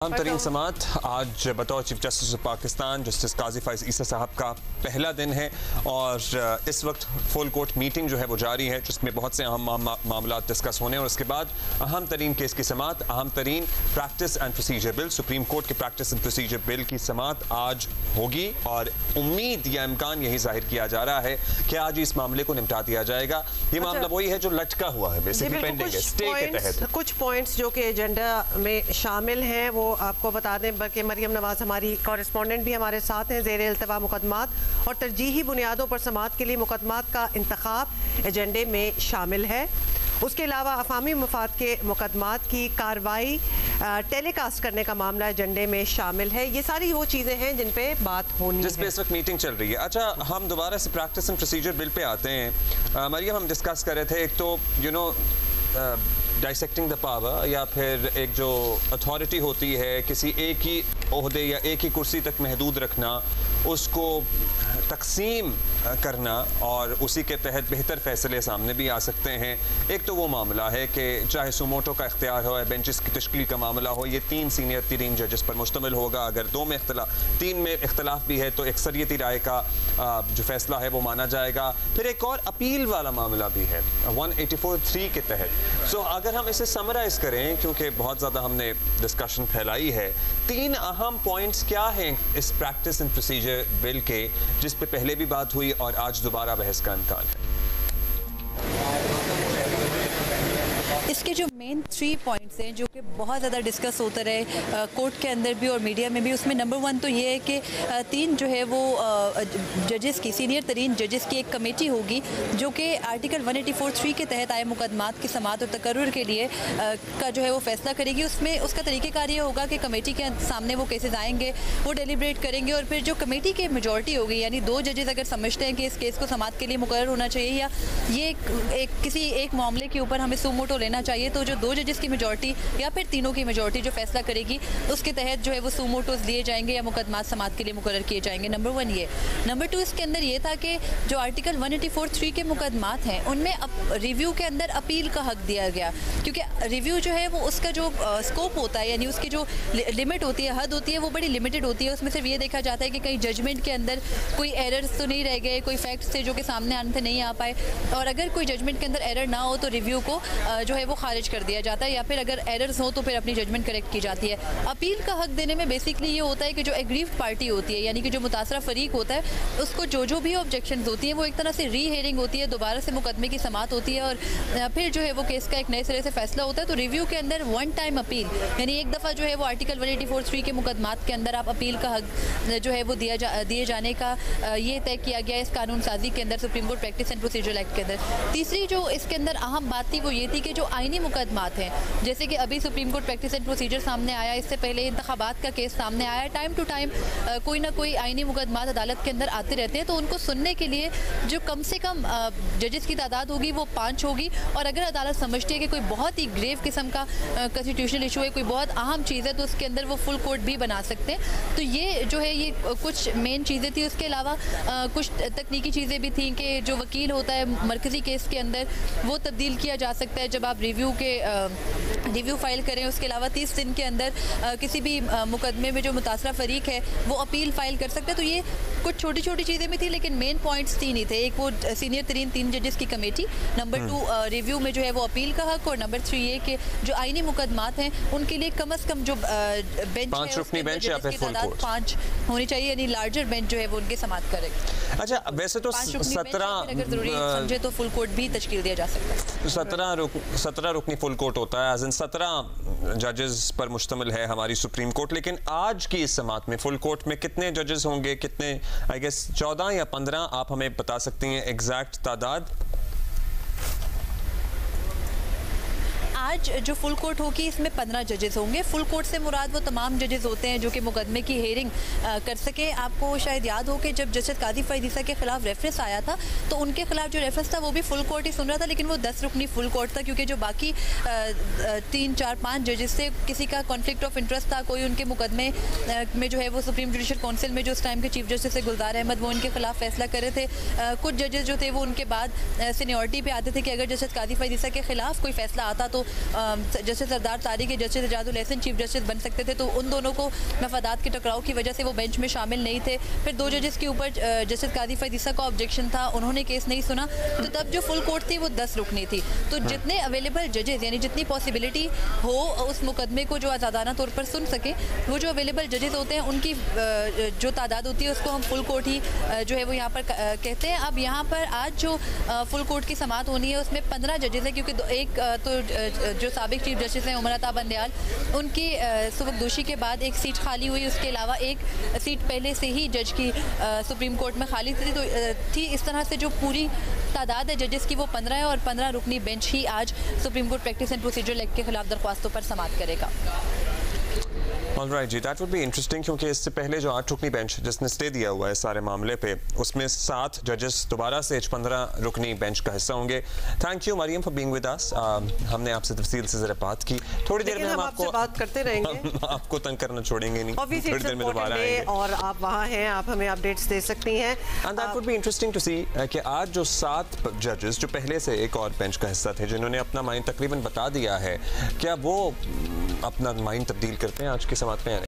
तमाम तरीन समात आज बतौर chief justice of Pakistan justice Qazi Faiz Isa साहब का पहला दिन है और इस वक्त फुल कोर्ट मीटिंग जो है वो जारी है, जिसमें बहुत से अहम मामला डिस्कस होने और उसके बाद अहम तरीन केस की समात, अहम तरीन practice and procedure bill, supreme court के प्रैक्टिस एंड प्रोसीजर बिल की समात आज होगी और उम्मीद या इम्कान यही जाहिर किया जा रहा है कि आज इस मामले को निपटा दिया जाएगा। ये मामला वही है जो लटका हुआ है, बेसिकली पेंडिंग है, स्टे के तहत। कुछ पॉइंट्स जो कि एजेंडा में शामिल हैं वो आपको बता दें, बल्कि मरियम नवाज हमारी कॉरेस्पॉन्डेंट भी हमारे साथ हैं। ज़ेर इल्तवा मुकदमात और तरजीही बुनियादों पर समाअत के लिए मुकदमात का इंतखाब एजेंडे में शामिल है। उसके अलावा अफामी मफाद के मुकदमात की कार्रवाई टेलीकास्ट करने का मामला एजेंडे में शामिल है। ये सारी वो चीज़ें हैं जिन पे बात होनी है, जिस पे इस वक्त मीटिंग चल रही है। अच्छा, हम दोबारा से practice and procedure bill pay आते हैं। मरियम, हम डिस्कस कर रहे थे, एक तो डाइसेक्टिंग द पावर या फिर एक जो अथॉरिटी होती है किसी एक ही ओहदे या एक ही कुर्सी तक महदूद रखना, उसको तकसीम करना और उसी के तहत बेहतर फैसले सामने भी आ सकते हैं। एक तो वो मामला है कि चाहे सुमोटो का इख्तियार हो या बेंचेस की तश्कील का मामला हो, ये 3 सीनियर तरीन जजेस पर मुश्तमिल होगा। अगर 3 में इख्तलाफ भी है तो अक्सरियती राय का जो फैसला है वो माना जाएगा। फिर एक और अपील वाला मामला भी है 184(3) के तहत। सो अगर हम इसे समराइज करें, क्योंकि बहुत ज़्यादा हमने डिस्कशन फैलाई है, 3 अहम पॉइंट्स क्या हैं इस प्रैक्टिस एंड प्रोसीजर बिल के, जिस पे पहले भी बात हुई और आज दोबारा बहस का इम्कान है। इसके जो मेन 3 पॉइंट्स हैं जो कि बहुत ज़्यादा डिस्कस होते रहे कोर्ट के अंदर भी और मीडिया में भी, उसमें नंबर 1 तो ये है कि 3 जो है वो जजेस की, सीनियर तरीन जजेस की एक कमेटी होगी जो कि आर्टिकल 184(3) के तहत आए मुकदमात की समाअत और तकर्रुर के लिए का जो है वो फैसला करेगी। उसमें उसका तरीक़ेकार ये होगा कि कमेटी के सामने वो केसेस आएंगे, वो डेलिब्रेट करेंगे और फिर जो कमेटी की मेजॉरिटी होगी, यानी 2 जजेस अगर समझते हैं कि इस केस को समाअत के लिए मुकर्रर होना चाहिए या ये किसी एक मामले के ऊपर हमें सुमोटो लेना चाहिए, तो जो 2 जजेस की मेजॉरिटी या फिर तीनों की मेजॉरिटी जो फैसला करेगी उसके तहत जो है वो सुमोटोज लिए जाएंगे या मुकदमात समाअत के लिए मुकर्रर किए जाएंगे। नंबर 1 ये। नंबर 2 इसके अंदर ये था कि जो आर्टिकल 184(3) के मुकदमात हैं उनमें रिव्यू के अंदर अपील का हक दिया गया, क्योंकि रिव्यू जो है वो उसका जो स्कोप होता है, यानी उसकी जो लिमिट होती है, हद होती है, वो बड़ी लिमिटेड होती है। उसमें सिर्फ ये देखा जाता है कि कहीं जजमेंट के अंदर कोई एरर्स तो नहीं रह गए, कोई फैक्ट्स थे जो कि सामने आने थे नहीं आ पाए, और अगर कोई जजमेंट के अंदर एरर ना हो तो रिव्यू को जो है वो खारिज कर दिया जाता है, या फिर अगर एरर्स हो तो फिर अपनी जजमेंट करेक्ट की जाती है। अपील का हक देने में बेसिकली ये होता है कि जो एग्रीव्ड पार्टी होती है, यानी कि जो मुतासरा फरीक होता है, उसको जो भी ऑब्जेक्शंस होती हैं वो एक तरह से री हेयरिंग होती है, दोबारा से मुकदमे की समाअत होती है और फिर जो है वो केस का एक नए सिरे से फैसला होता है। तो रिव्यू के अंदर 1 टाइम अपील, यानी एक दफ़ा जो है वो आर्टिकल 184(3) के मुकदमात के अंदर आप अपील का हक जो है वो दिए जाने का ये तय किया गया इस कानून साजी के अंदर, supreme court practice and procedure act के अंदर। तीसरी जो इसके अंदर अहम बात थी वो ये थी कि जो आइनी मुकदमात हैं, जैसे कि अभी supreme court practice and procedure सामने आया, इससे पहले इंतखाबात का केस सामने आया, टाइम टू टाइम कोई ना कोई आइनी मुकदमात अदालत के अंदर आते रहते हैं, तो उनको सुनने के लिए जो कम से कम जजेस की तादाद होगी वो 5 होगी। और अगर अदालत समझती है कि कोई बहुत ही ग्रेव किस्म का कॉन्स्टिट्यूशनल इशू है, कोई बहुत अहम चीज़ है, तो उसके अंदर वो फुल कोर्ट भी बना सकते हैं। तो ये जो है ये कुछ मेन चीज़ें थी। उसके अलावा कुछ तकनीकी चीज़ें भी थी कि जो वकील होता है मरकज़ी केस के अंदर वो तब्दील किया जा सकता है जब आप रिव्यू फाइल करें। उसके अलावा 30 दिन के अंदर किसी भी मुकदमे में जो मुतासरा फरीक है वो अपील फाइल कर सकते हैं। तो ये कुछ छोटी छोटी चीज़ें भी थी, लेकिन मेन पॉइंट्स 3 ही थे। एक वो सीनियर तरीन 3 जजेस की कमेटी, नंबर 2 रिव्यू में जो है वो अपील का हक, और नंबर 3 ये कि जो आइनी मुकदमात हैं उनके लिए कम अज़ कम जो बेंच 5 रुकनी बेंच या फिर फुल कोर्ट 5 होनी चाहिए, यानी लार्जर बेंच जो है वो उनके समाअत करेगा। अच्छा, वैसे तो 17 अगर ज़रूरी समझे तो फुल कोर्ट भी तश्कील दिया जा सकता है। 17 रुकनी फुल कोर्ट होता है, 17 जजेस पर मुश्तमिल है हमारी सुप्रीम कोर्ट। लेकिन आज की इस समाअत में फुल कोर्ट में कितने जजेस होंगे, कितने, आई गेस 14 या 15, आप हमें बता सकती हैं एग्जैक्ट तादाद? आज जो फुल कोर्ट होगी इसमें 15 जजेस होंगे। फुल कोर्ट से मुराद वो तमाम जजेस होते हैं जो कि मुकदमे की हेयरिंग कर सके। आपको शायद याद हो कि जब जस्टिस काजी फाइज ईसा के खिलाफ रेफरेंस आया था तो उनके खिलाफ जो रेफरेंस था वो भी फुल कोर्ट ही सुन रहा था, लेकिन वो 10 रुकनी फुल कोर्ट था, क्योंकि जो बाकी 3, 4, 5 जजेस से किसी का कॉन्फ्लिक्ट ऑफ इंटरेस्ट था, कोई उनके मुकदमे में जो है वो सुप्रीम जुडिशल काउंसिल में जो उस टाइम के चीफ जस्टिस है गुलजार अहमद, वो उनके खिलाफ फैसला कर रहे थे। कुछ जजेस जो थे वो उनके बाद सीनियरिटी पे आते थे कि अगर जस्टिस काजी फाइज ईसा के खिलाफ कोई फैसला आता तो justice Sardar Tariq justice Ijazul Ahsan chief justice बन सकते थे, तो उन दोनों को मफादात के टकराव की वजह से वो बेंच में शामिल नहीं थे। फिर 2 जजेस के ऊपर जस्टिस काजी फैज़ का ऑब्जेक्शन था, उन्होंने केस नहीं सुना, तो तब जो फुल कोर्ट थी वो 10 रुकनी थी। तो जितने अवेलेबल जजेस यानी जितनी पॉसिबिलिटी हो उस मुकदमे को जो आज़ादाना तौर पर सुन सके, वो जो अवेलेबल जजेस होते हैं उनकी जो तादाद होती है उसको हम फुल कोर्ट ही जो है वो यहाँ पर कहते हैं। अब यहाँ पर आज जो फुल कोर्ट की समाअत होनी है उसमें 15 जजेस हैं, क्योंकि एक तो जो साबिक चीफ जस्टिस हैं उमर अता बंदयाल, उनकी सुबकदोशी के बाद एक सीट खाली हुई, उसके अलावा एक सीट पहले से ही जज की सुप्रीम कोर्ट में खाली थी। इस तरह से जो पूरी तादाद है जजेस की वो 15 है, और 15 रुकनी बेंच ही आज supreme court practice and procedure act के खिलाफ दरख्वास्तों पर समाअत करेगा। ऑलराइट जी, दैट वुड बी इंटरेस्टिंग, क्योंकि इससे पहले जो 8 रुकनी बेंच जिसने स्टे दिया हुआ है सारे मामले पे, उसमें 7 जजेस दोबारा से 15 रुकनी बेंच का हिस्सा होंगे। Thank you Mariam for being with us. हमने आपसे तफसील से जरा बात की, थोड़ी देर में हम आपको बात करते रहेंगे, हम आपको तंग करना छोड़ेंगे नहीं, थोड़ी देर में दोबारा आएंगे और आप वहाँ हैं, आप हमें अपडेट्स दे सकती हैं। And that would be interesting to see कि आज जो 7 जजेस जो पहले से एक और बेंच का हिस्सा थे, जिन्होंने अपना माइंड तकरीबन बता दिया है, क्या वो अपना माइंड तब्दील करते हैं आज की समाअत में?